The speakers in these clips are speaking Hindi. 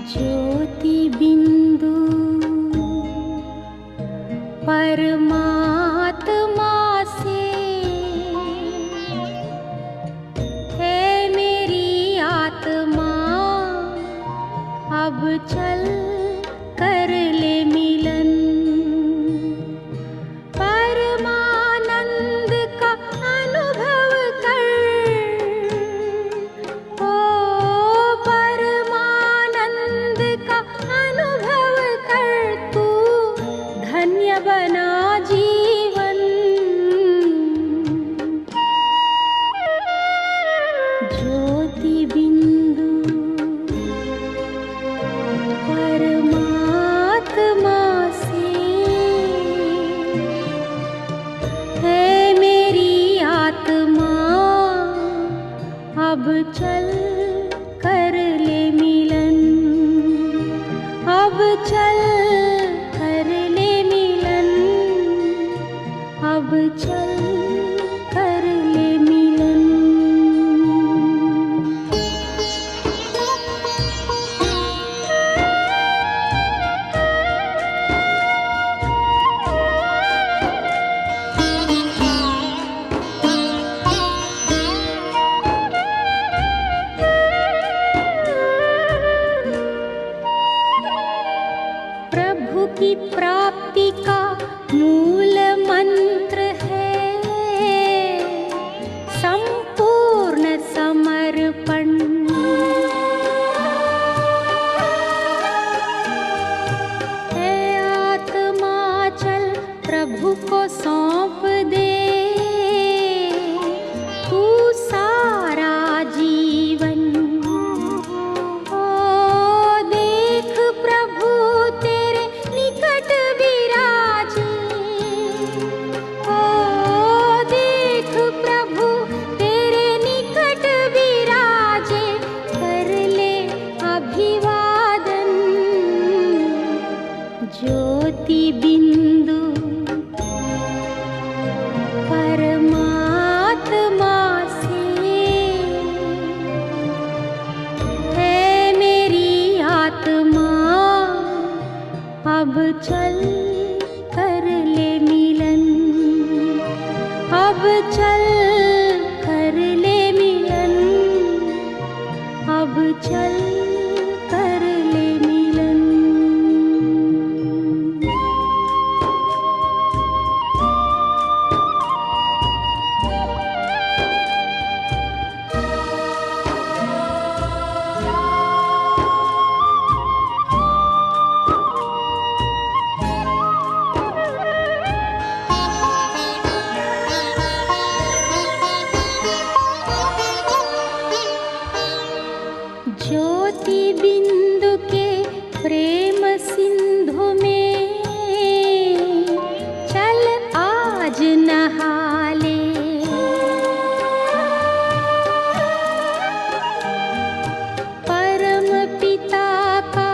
ज्योति बिंदु परमात्मा से है मेरी आत्मा, अब चल कर ले मिलन। परमानंद का अनुभव कर, ओ परमानंद का अनुभव कर, तू धन्य बना जीवन। ज्योति बिंदु परमात्मा से है मेरी आत्मा, अब चल कर ले मिलन। अब चल कर ले मिलन, अब चल कर ले मिलन। प्रभु की प्राप्ति का मूल मंत्र है संपूर्ण समर्पण। है आत्मा चल प्रभु को सौंप दे, तू सारा जीवन। ओ देख प्रभु तेरे निकट विराजे, ओ देख प्रभु तेरे निकट विराजे, कर ले अभिवादन। ज्योति बिंदु परमात्मा से है मेरी आत्मा, अब चल कर ले मिलन। अब चल कर ले मिलन, अब चल कर ले मिलन। ज्योति बिंदु के प्रेम सिंधु में चल आज नहा ले। परम पिता का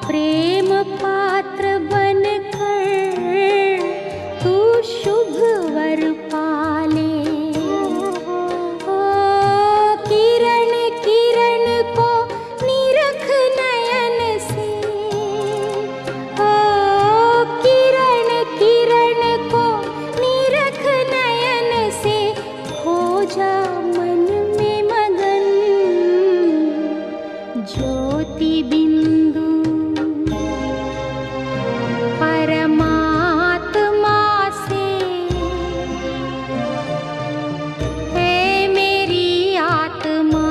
प्रेम पात्र बनकर तू शुभ वर पाले। ओ किरण किरण को निरख नयन से, ओ किरण किरण को निरख नयन से, हो जा मन में मगन। ज्योति बिंदु परमात्मा से है मेरी आत्मा,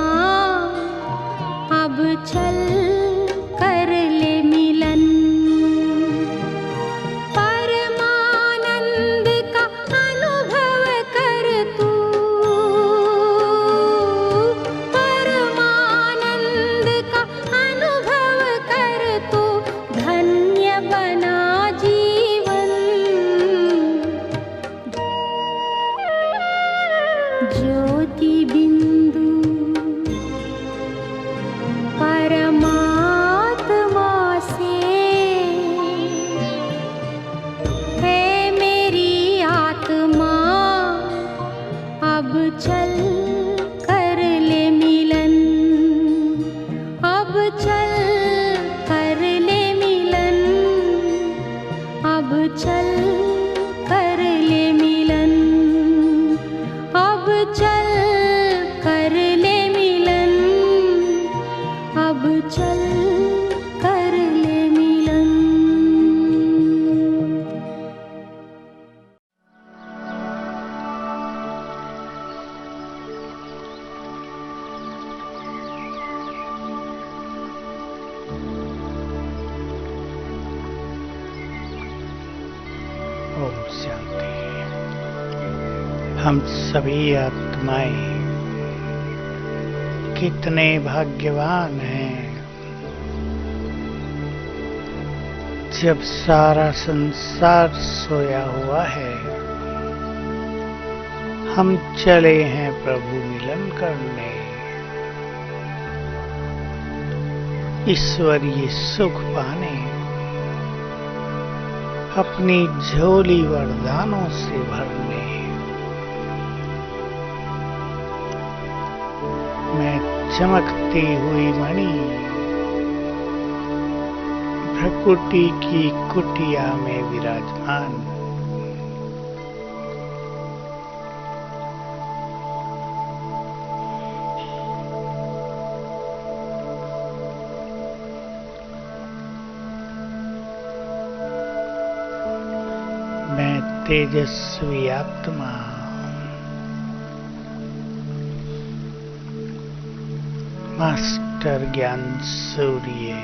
अब चल कर ले मिलन। परमानंद का अनुभव कर तू, परमानंद का अनुभव कर तू, धन्य बना जीवन। ज्योति बिंदु परमात्मा अब चल कर ले मिलन। ओम शांति। हम सभी आत्माएं कितने भाग्यवान हैं जब सारा संसार सोया हुआ है, हम चले हैं प्रभु मिलन करने, ईश्वरीय सुख पाने, अपनी झोली वरदानों से भरने। मैं चमकती हुई मणि भ्रकुटी की कुटिया में विराजमान, मैं तेजस्वी आत्मा मास्टर ज्ञान सूर्य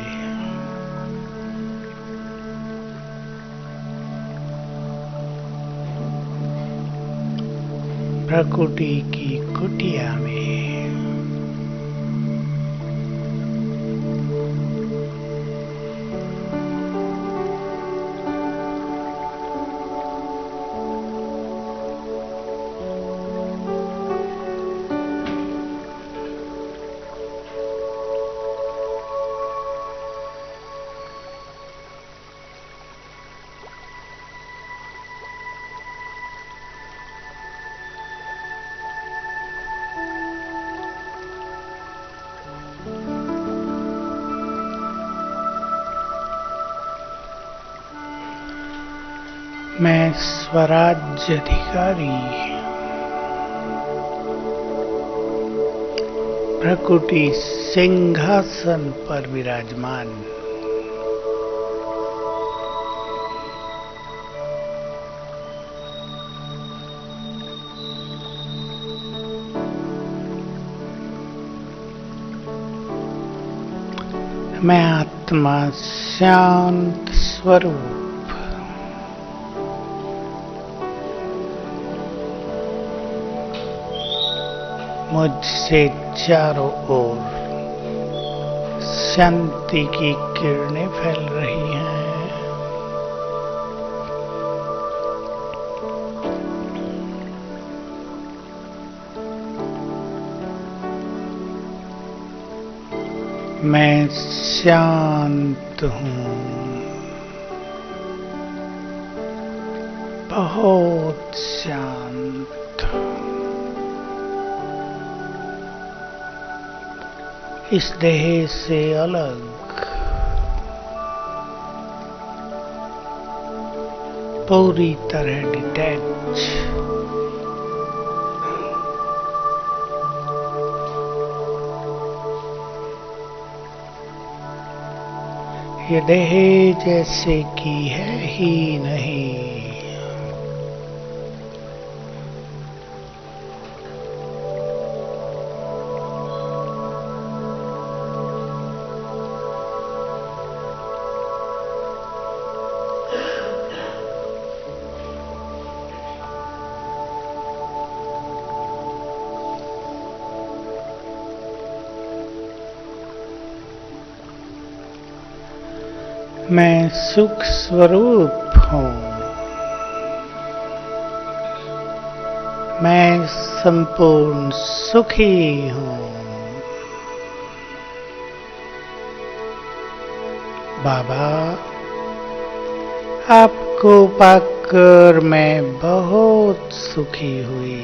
प्रकृति की कुटिया में मैं स्वराज्य अधिकारी प्रकृति सिंहासन पर विराजमान, मैं आत्मा शांत स्वरूप मुझसे चारों ओर शांति की किरणें फैल रही हैं। मैं शांत हूँ, बहुत शांत। इस देह से अलग, पूरी तरह डिटैच, ये देह जैसे कि है ही नहीं। मैं सुख स्वरूप हूँ, मैं संपूर्ण सुखी हूँ। बाबा, आपको पाकर मैं बहुत सुखी हुई।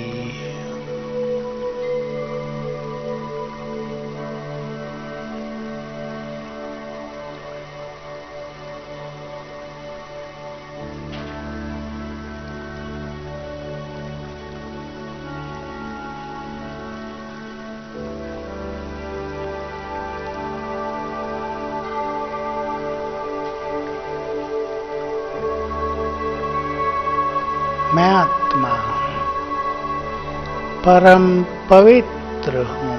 मैं आत्मा परम पवित्र हूँ।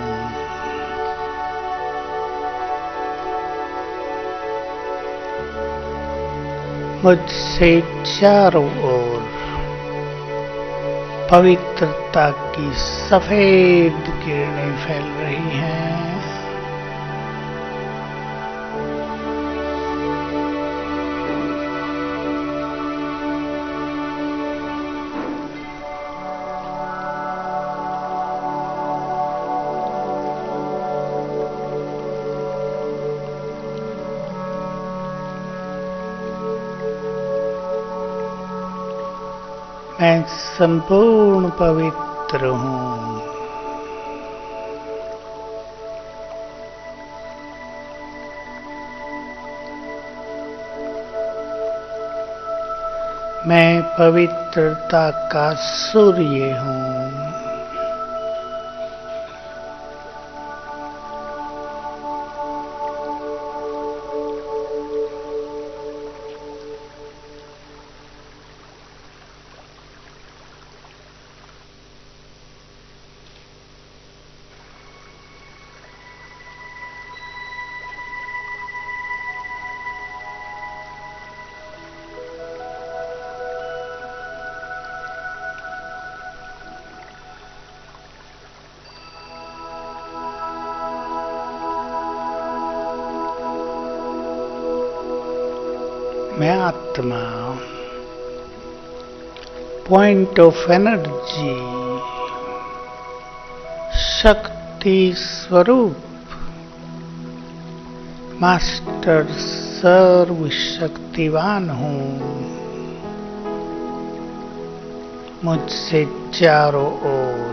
मुझसे चारों ओर पवित्रता की सफेद किरणें फैल रही हैं। मैं संपूर्ण पवित्र हूँ। मैं पवित्रता का सूर्य हूँ। मैं आत्मा पॉइंट ऑफ एनर्जी शक्ति स्वरूप मास्टर सर्वशक्तिवान हूँ। मुझसे चारों ओर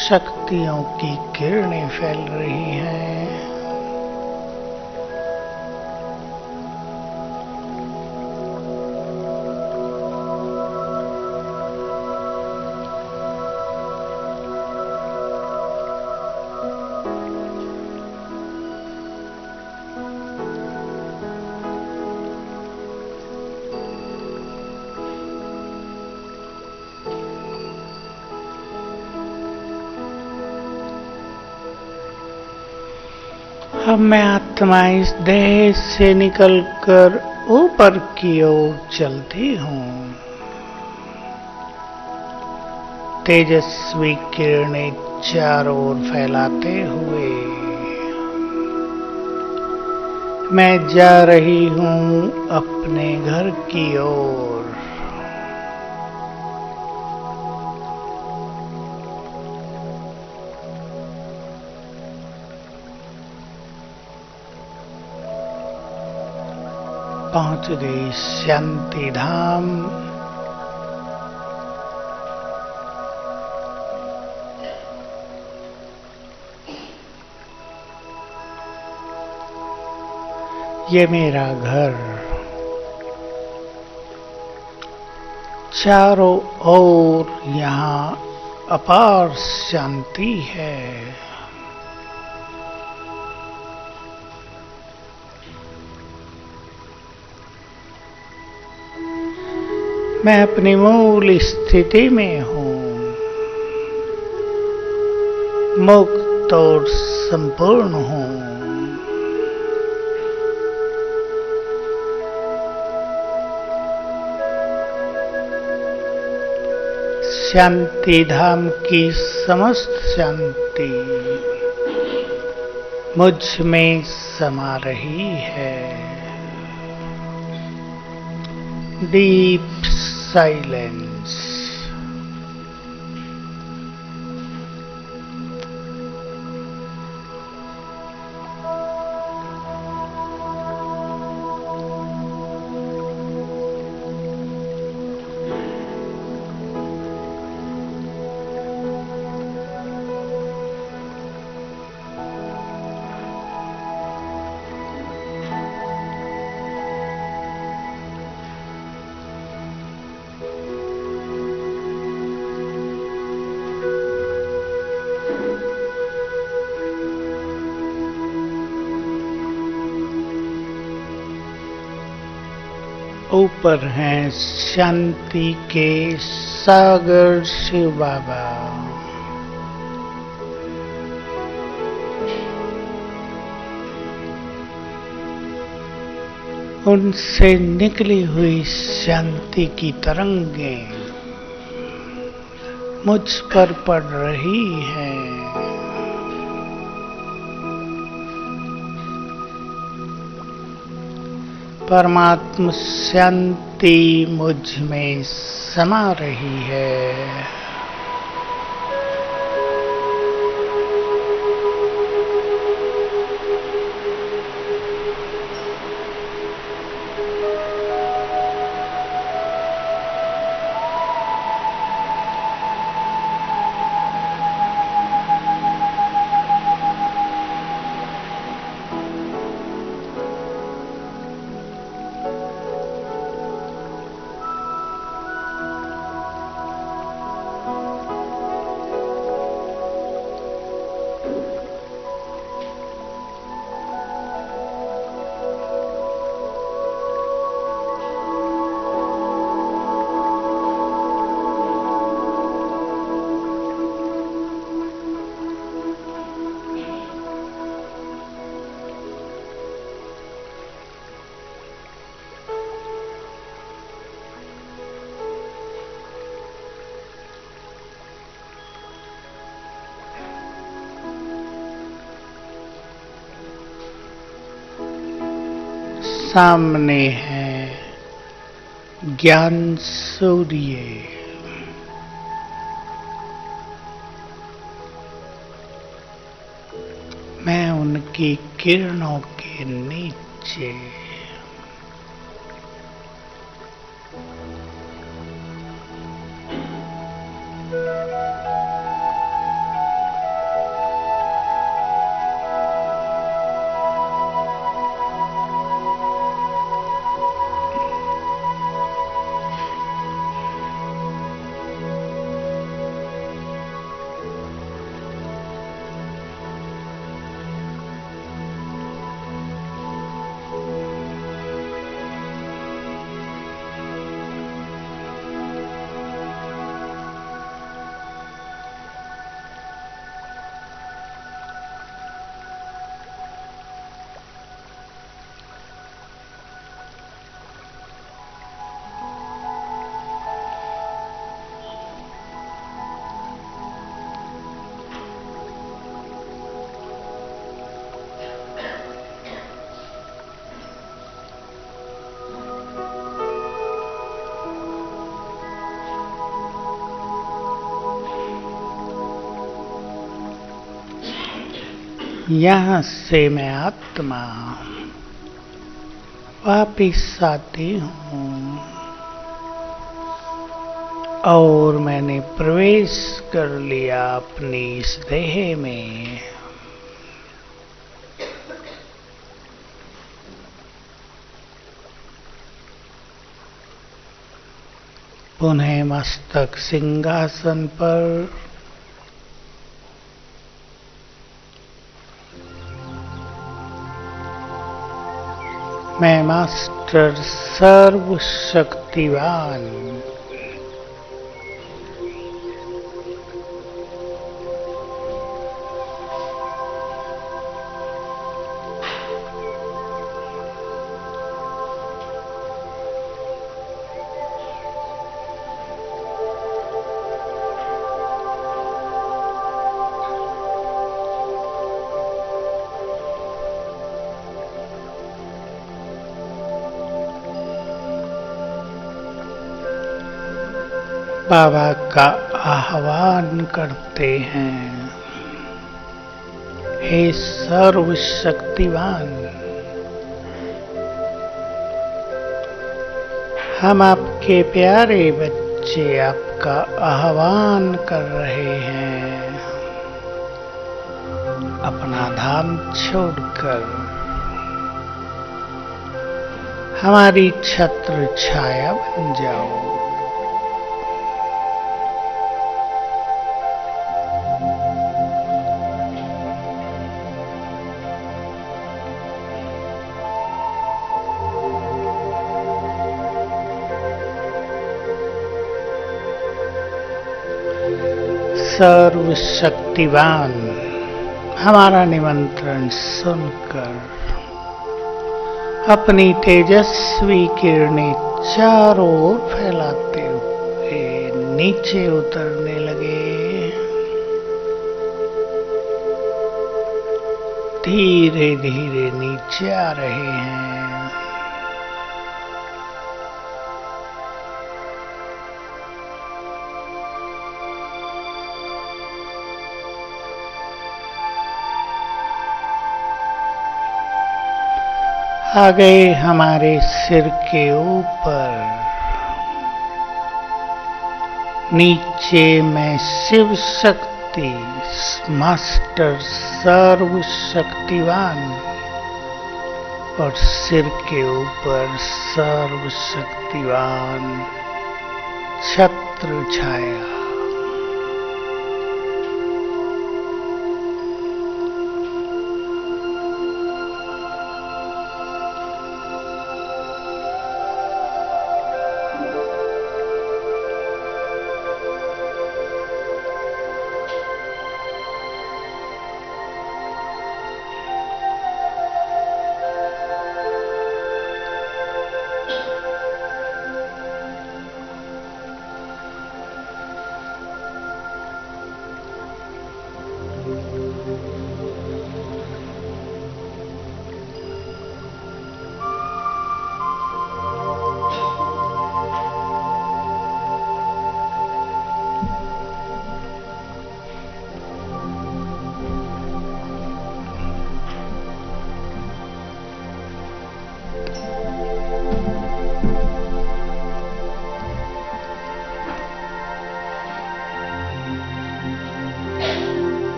शक्तियों की किरणें फैल रही हैं। अब मैं आत्मा इस देह से निकलकर ऊपर की ओर चलती हूँ। तेजस्वी किरणें चारों ओर फैलाते हुए मैं जा रही हूँ अपने घर की ओर। पहुंच गई शांति धाम। ये मेरा घर चारों ओर यहाँ अपार शांति है। मैं अपनी मूल स्थिति में हूँ, मुक्त और संपूर्ण हूँ। शांति धाम की समस्त शांति मुझ में समा रही है। Deep silence. ऊपर हैं शांति के सागर शिव बाबा। उनसे निकली हुई शांति की तरंगें मुझ पर पड़ रही हैं। परमात्मा शांति मुझ में समा रही है। सामने है ज्ञान सूर्य। मैं उनकी किरणों के नीचे यहाँ से मैं आत्मा वापिस आती हूँ और मैंने प्रवेश कर लिया अपनी इस देह में। पुनः मस्तक सिंहासन पर मैं मास्टर सर्वशक्तिवान बाबा का आह्वान करते हैं। हे सर्वशक्तिवान, हम आपके प्यारे बच्चे आपका आह्वान कर रहे हैं। अपना धाम छोड़कर हमारी छत्र छाया बन जाओ। सर्वशक्तिवान हमारा निमंत्रण सुनकर अपनी तेजस्वी किरणें चारों ओर फैलाते हुए नीचे उतरने लगे। धीरे धीरे नीचे आ रहे हैं। आ गए हमारे सिर के ऊपर। नीचे मैं शिव शक्ति मास्टर सर्वशक्तिवान और सिर के ऊपर सर्वशक्तिवान छत्र छाया।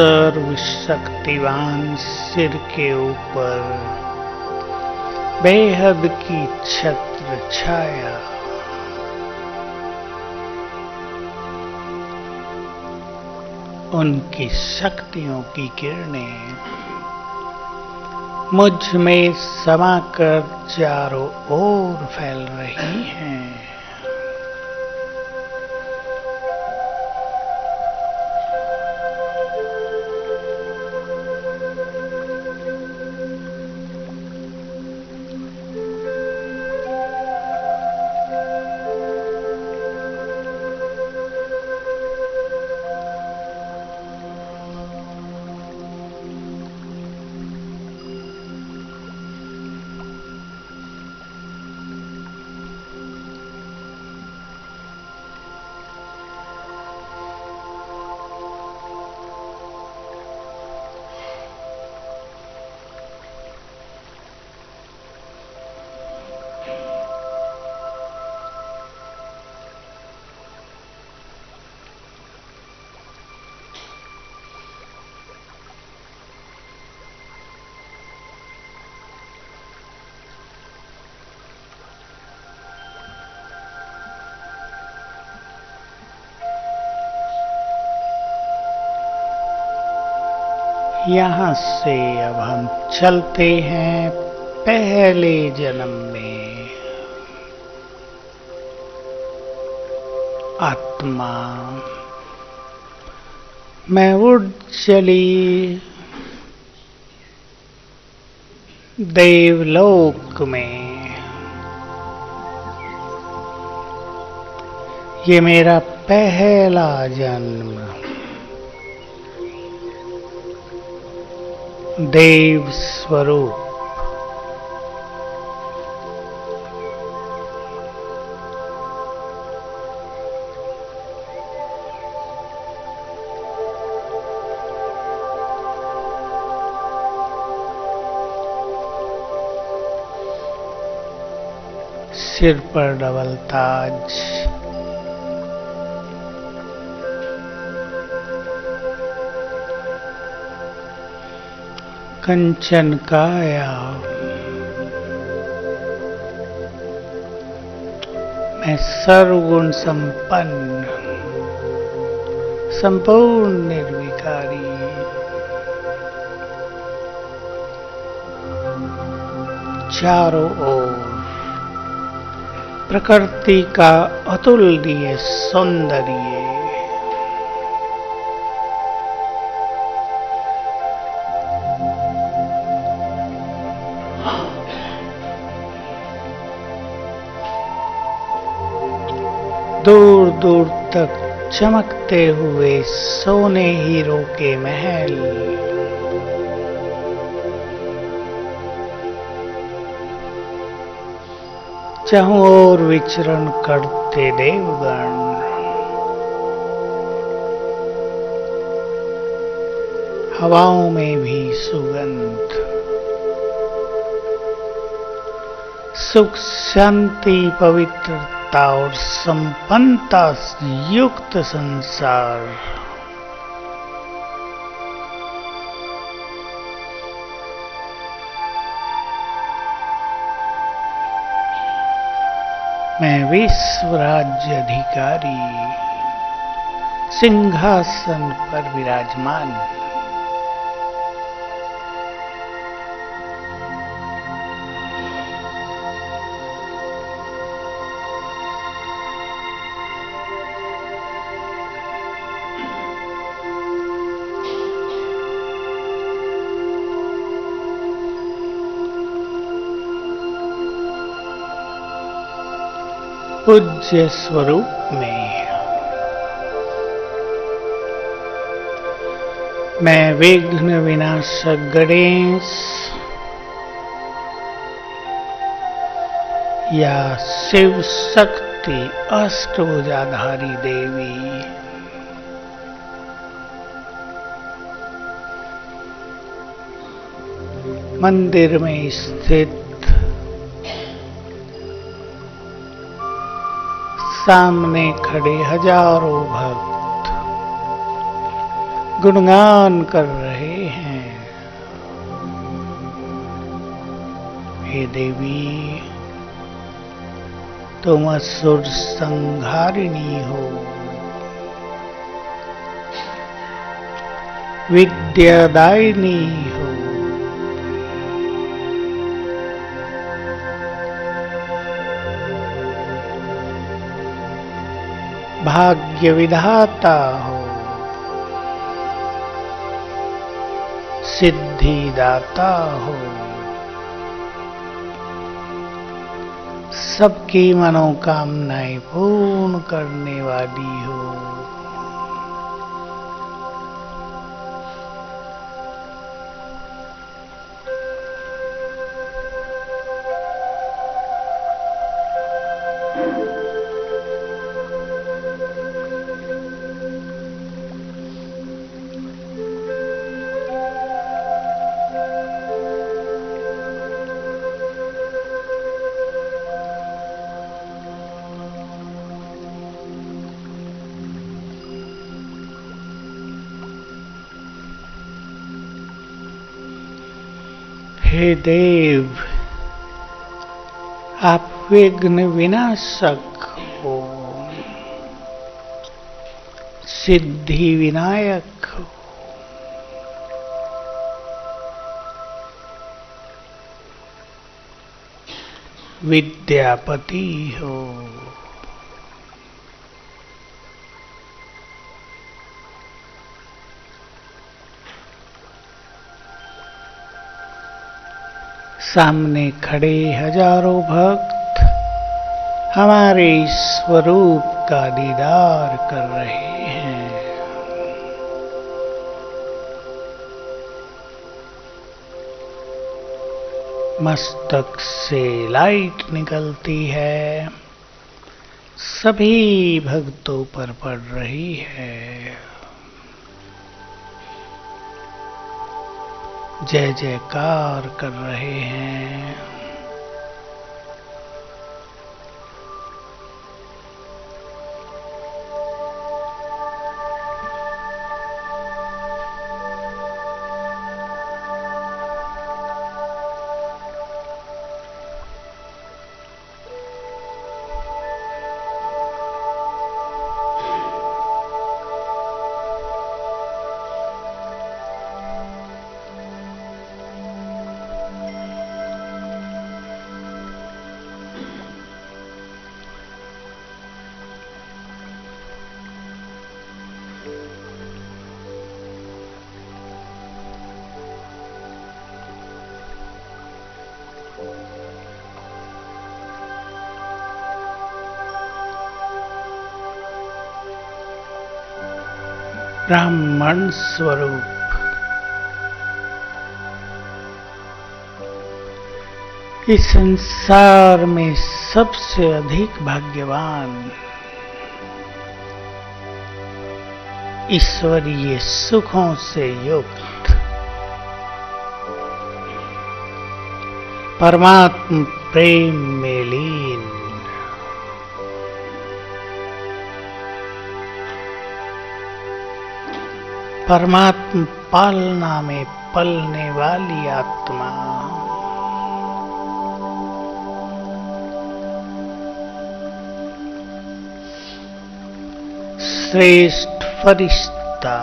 सर्वशक्तिवान सिर के ऊपर बेहद की छत्र छाया। उनकी शक्तियों की किरणें मुझ में समाकर चारों ओर फैल रही हैं। यहाँ से अब हम चलते हैं पहले जन्म में। आत्मा मैं उड़ चली देवलोक में। ये मेरा पहला जन्म देव स्वरूप। सिर पर डबल ताज, कंचन काया, मैं सर्वगुण संपन्न संपूर्ण निर्विकारी चारों ओर प्रकृति का अतुलनीय सौंदर्य, दूर दूर तक चमकते हुए सोने हीरो के महल, चारों ओर विचरण करते देवगण, हवाओं में भी सुगंध, सुख शांति पवित्रता और संपन्नता युक्त संसार। मैं विश्व राज्य अधिकारी सिंहासन पर विराजमान, पूज्य स्वरूप में मैं विघ्न विनाशक गणेश या शिव शक्ति अष्टभुजाधारी देवी मंदिर में स्थित सामने खड़े हजारों भक्त गुणगान कर रहे हैं। हे देवी, तुम असुर संहारिणी हो, विद्यादायिनी हो, भाग्य विधाता हो, सिद्धिदाता हो, सबकी मनोकामनाएं पूर्ण करने वाली हो। हे देव, आप विघ्न विनाशक हो, सिद्धि विनायक हो, विद्यापति हो, सामने खड़े हजारों भक्त हमारे स्वरूप का दीदार कर रहे हैं। मस्तक से लाइट निकलती है, सभी भक्तों पर पड़ रही है। जय जयकार कर रहे हैं। ब्राह्मण स्वरूप इस संसार में सबसे अधिक भाग्यवान ईश्वरीय सुखों से युक्त परमात्म प्रेम में लीन परमात्म पालना में पलने वाली आत्मा श्रेष्ठ फरिश्ता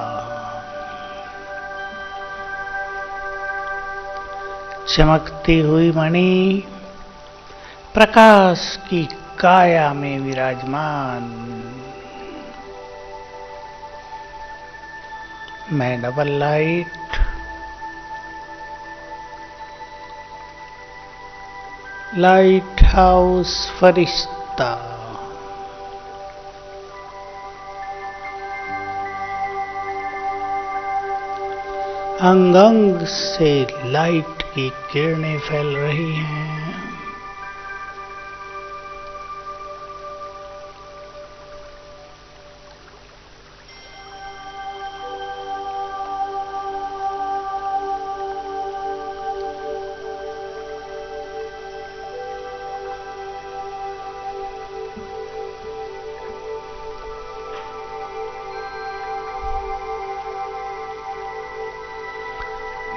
चमकती हुई मणि प्रकाश की काया में विराजमान मैं डबल लाइट हाउस फरिश्ता अंग अंग से लाइट की किरणें फैल रही हैं।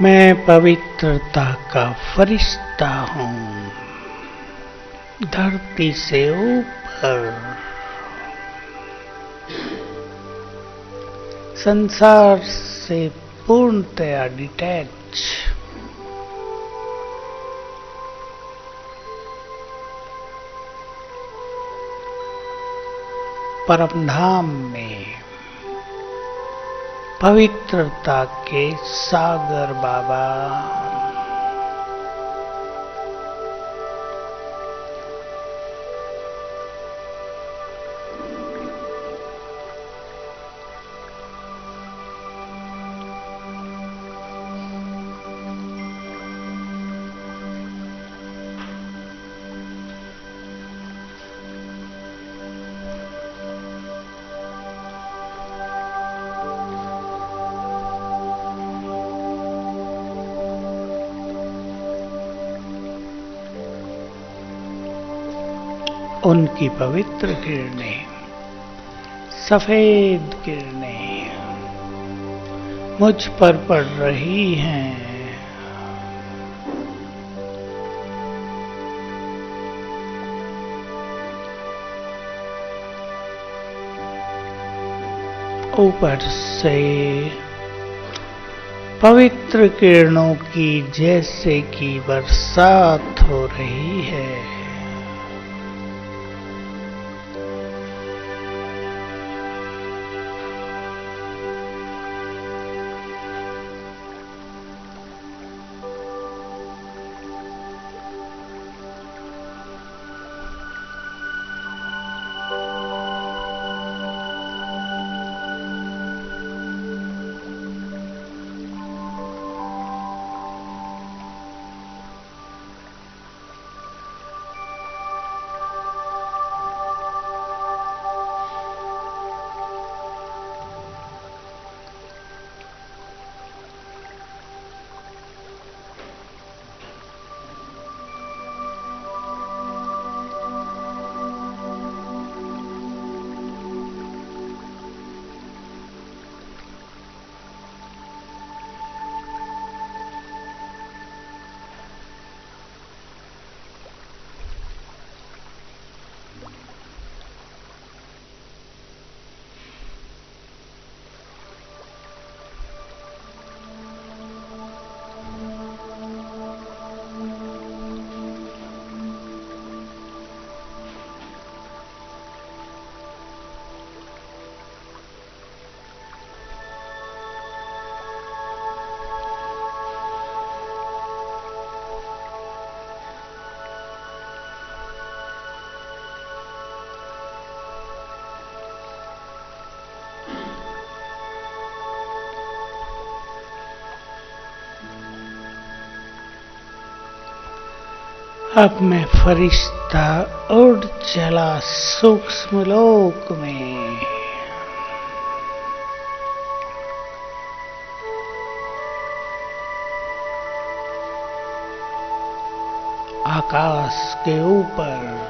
मैं पवित्रता का फरिश्ता हूँ धरती से ऊपर संसार से पूर्णतया डिटैच परमधाम में पवित्रता के सागर बाबा उनकी पवित्र किरणें सफेद किरणें मुझ पर पड़ रही हैं। ऊपर से पवित्र किरणों की जैसे कि बरसात हो रही है। अब मैं फरिश्ता उड़ चला सूक्ष्म लोक में। आकाश के ऊपर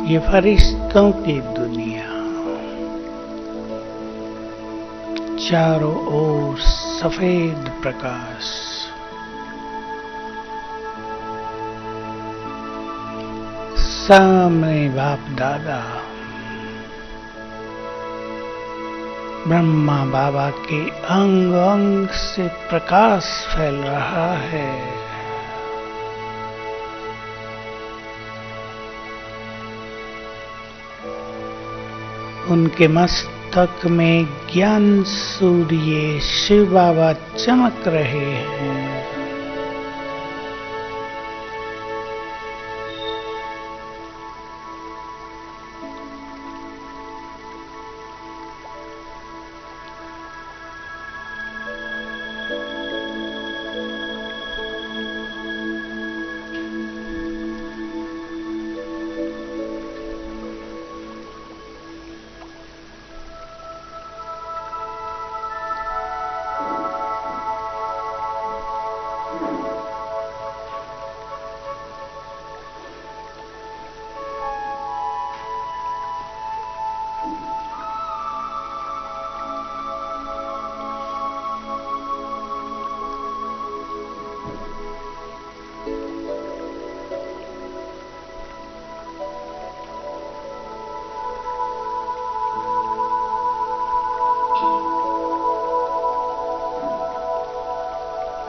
ये फरिश्तों की दुनिया, चारों ओर सफेद प्रकाश, सामने बाप दादा ब्रह्मा बाबा के अंग अंग से प्रकाश फैल रहा है। उनके मस्तक में ज्ञान सूर्य शिव बाबा चमक रहे हैं।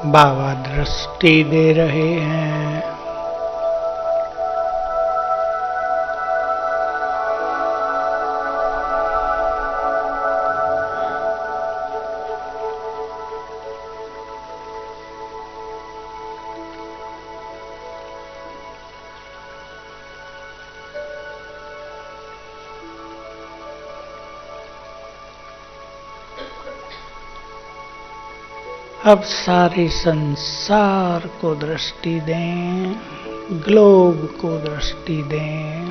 बाबा दृष्टि दे रहे हैं। अब सारे संसार को दृष्टि दें, ग्लोब को दृष्टि दें।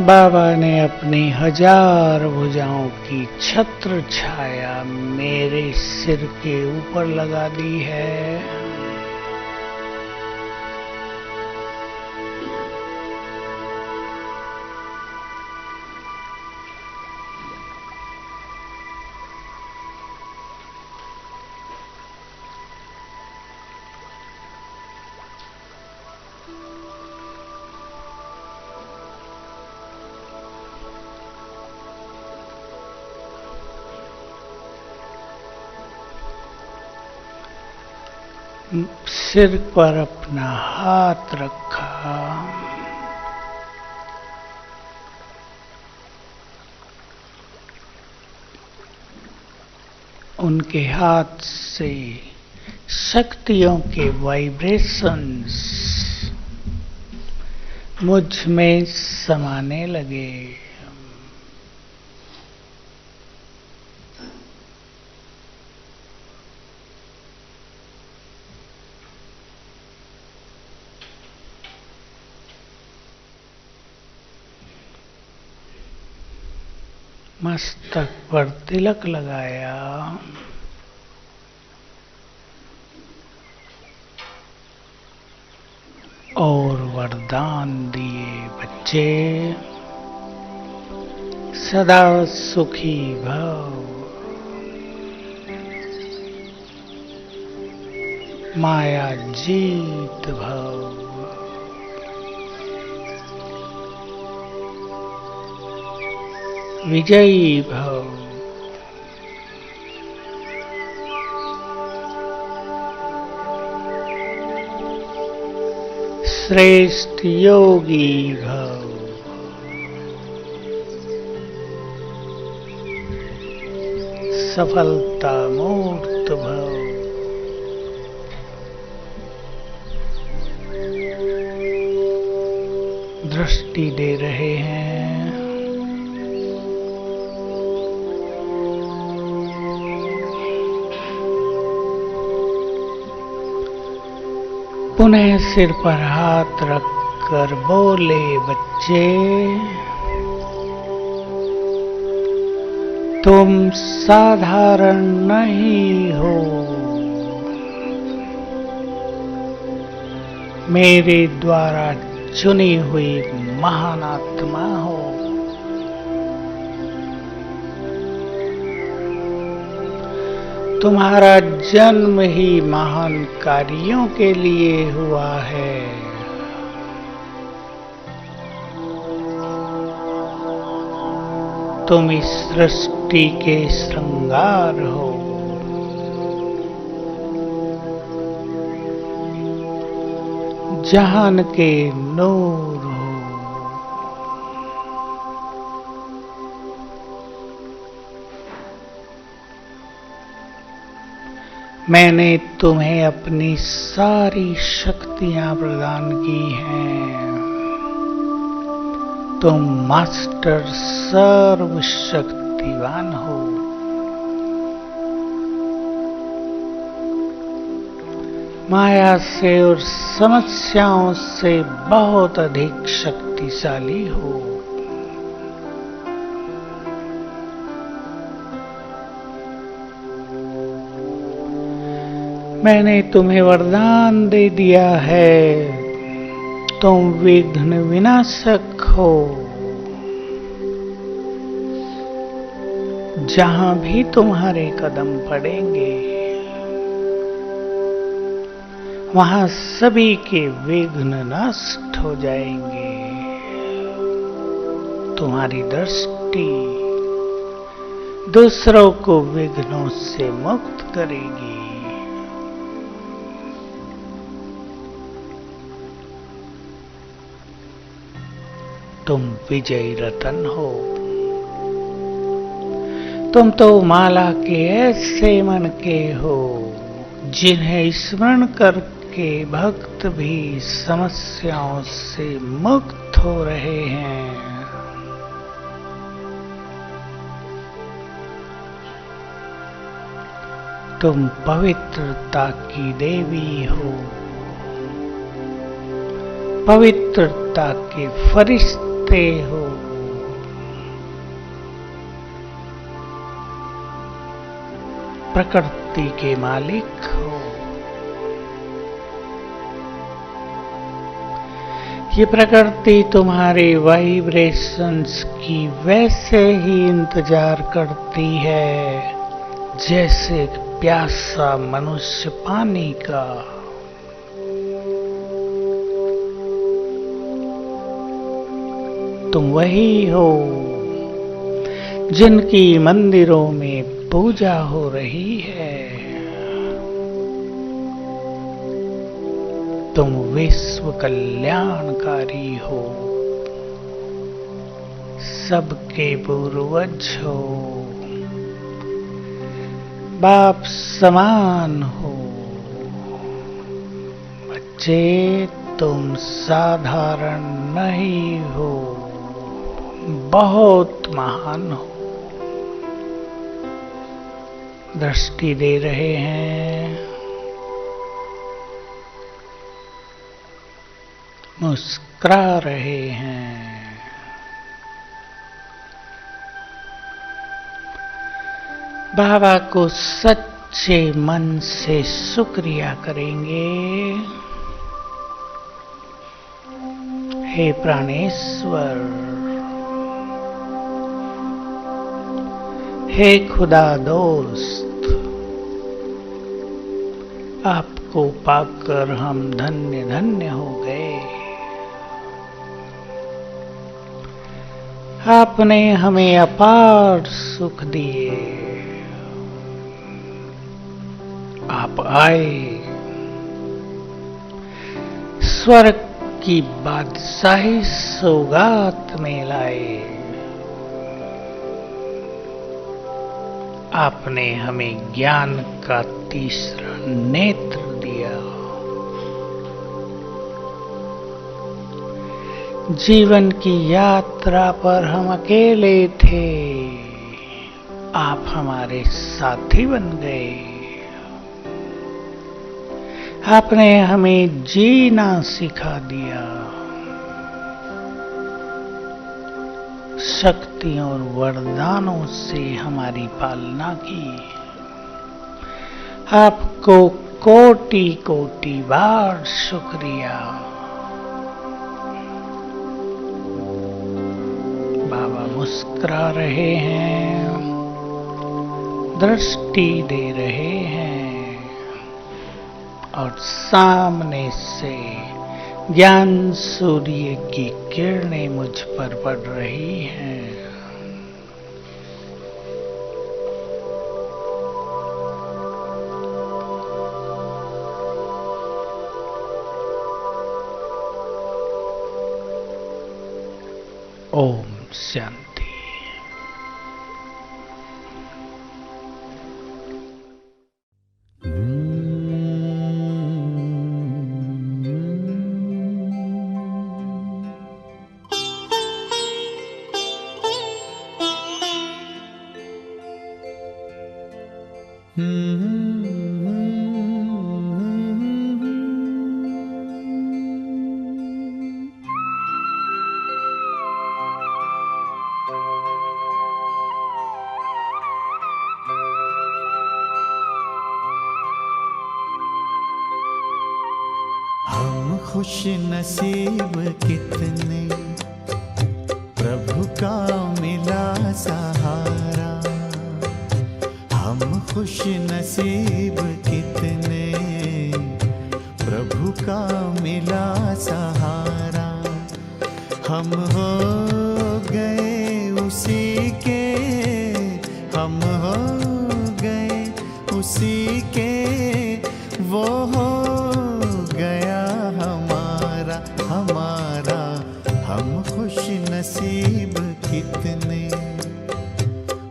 बाबा ने अपनी 1000 भुजाओं की छत्र छाया मेरे सिर के ऊपर लगा दी है। सिर पर अपना हाथ रखा, उनके हाथ से शक्तियों के वाइब्रेशंस मुझ में समाने लगे। मस्तक पर तिलक लगाया, और वरदान दिए, बच्चे सदा सुखी भव, माया जीत भव, विजयी भव, श्रेष्ठ योगी भव, सफलता मूर्त भव, दृष्टि दे रहे हैं। पुनः सिर पर हाथ रखकर बोले, बच्चे तुम साधारण नहीं हो, मेरे द्वारा चुनी हुई महान आत्मा हो। तुम्हारा जन्म ही महान कार्यों के लिए हुआ है। तुम इस सृष्टि के श्रृंगार हो। जहान के नूर हो। मैंने तुम्हें अपनी सारी शक्तियां प्रदान की हैं। तुम मास्टर सर्वशक्तिवान हो। माया से और समस्याओं से बहुत अधिक शक्तिशाली हो। मैंने तुम्हें वरदान दे दिया है। तुम विघ्न विनाशक हो। जहां भी तुम्हारे कदम पड़ेंगे वहां सभी के विघ्न नष्ट हो जाएंगे। तुम्हारी दृष्टि दूसरों को विघ्नों से मुक्त करेगी। तुम विजयी रतन हो। तुम तो माला के ऐसे मन के हो जिन्हें स्मरण करके भक्त भी समस्याओं से मुक्त हो रहे हैं। तुम पवित्रता की देवी हो। पवित्रता के फरिश्ते हो। प्रकृति के मालिक हो। ये प्रकृति तुम्हारे वाइब्रेशंस की वैसे ही इंतजार करती है जैसे प्यासा मनुष्य पानी का। तुम वही हो जिनकी मंदिरों में पूजा हो रही है। तुम विश्व कल्याणकारी हो। सबके पूर्वज हो। बाप समान हो। बच्चे तुम साधारण नहीं हो, बहुत महान हो। दृष्टि दे रहे हैं। मुस्कुरा रहे हैं। बाबा को सच्चे मन से शुक्रिया करेंगे। हे प्राणेश्वर, हे खुदा दोस्त, आपको पाकर हम धन्य धन्य हो गए। आपने हमें अपार सुख दिए। आप आए, स्वर्ग की बादशाही सौगात में लाए। आपने हमें ज्ञान का तीसरा नेत्र दिया। जीवन की यात्रा पर हम अकेले थे, आप हमारे साथी बन गए। आपने हमें जीना सिखा दिया। शक्तियों और वरदानों से हमारी पालना की। आपको कोटि कोटि बार शुक्रिया। बाबा मुस्कुरा रहे हैं, दृष्टि दे रहे हैं और सामने से ज्ञान सूर्य की किरणें मुझ पर पड़ रही हैं। ओम शांति। हम खुश नसीब कितने, प्रभु का मिला सहारा। हम खुश नसीब कितने, प्रभु का मिला सहारा। हम हो गए उसी के, हम हो गए उसी के, वो हो गया हमारा हमारा। हम खुश नसीब कितने,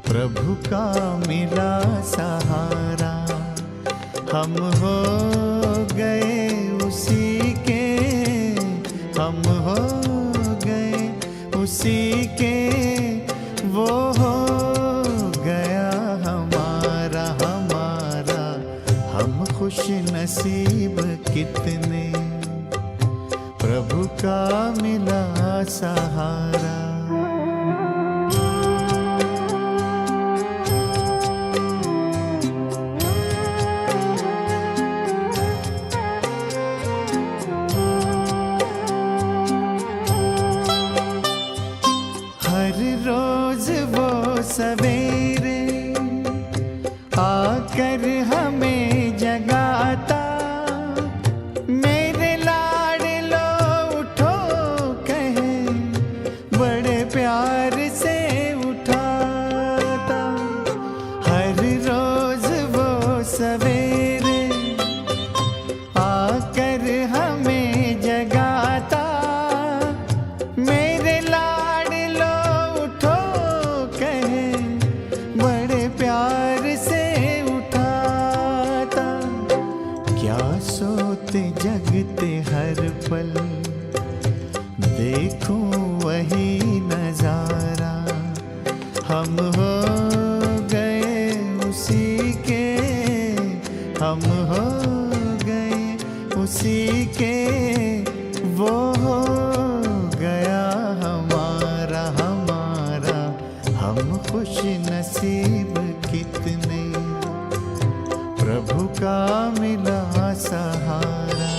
प्रभु का मिला सहारा। हम हो गए उसी के, हम हो गए उसी के, वो हो गया हमारा हमारा। हम खुश नसीब कितने, प्रभु का मिला सहारा। हर रोज वो सवेरे आकर हमें जगाता। मेरे लाडलो उठो कहे, बड़े प्यार से उठाता। हर रोज वो सवेरे आकर हमें जगाता। मेरे लाडलो उठो कहे, बड़े प्यार से उठाता। क्या सोते जगते हर पल, देखूं वही नजारा। हम हो गए उसी के, हम हो गए उसी के, वो हो गया हमारा हमारा। हम खुश नसीब कितने, प्रभु का मिला सहारा।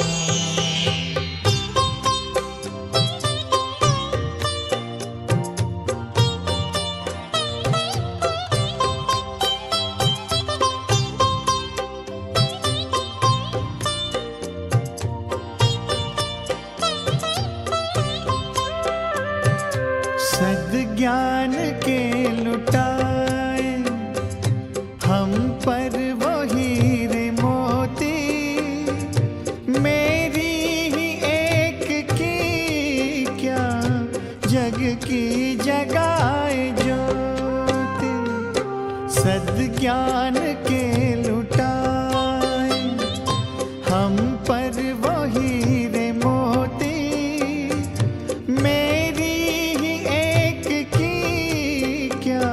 के लुटाए, हम पर वो हीरे मोती मेरी ही एक की क्या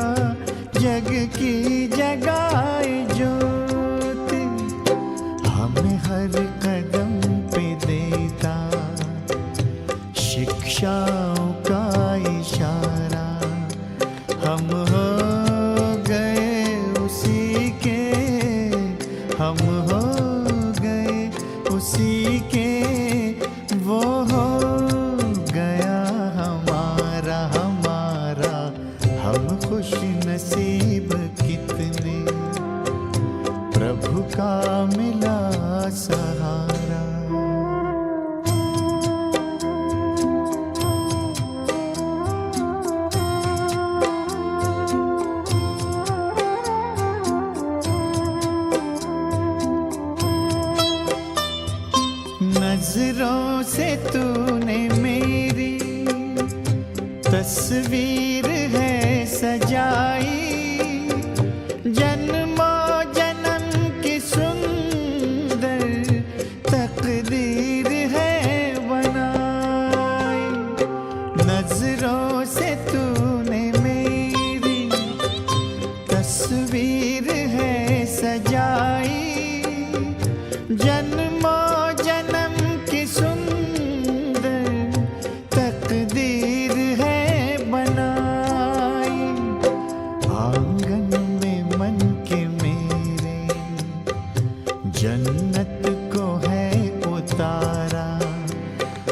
जग की जगाए ज्योति। हमें हर कदम पे देता शिक्षाओं का इशारा, हम हो गए उसी के, हम हो गए उसी के, वो हो गया हमारा हमारा। हम खुश नसीब कितने, प्रभु का मिला सहारा। नजरों से तूने मेरी तस्वीर है सजाई, जन्मों जन्म की सुंदर तकदीर है बनाई। नजरों से तूने मेरी तस्वीर है सजाई, जन्मों जन्म की सुंदर तकदीर है बनाई। आंगन में मन के मेरे जन्नत को है उतारा,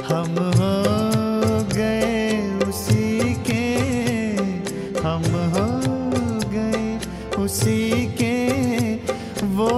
हम हो गए उसी के, हम हो गए उसी के, वो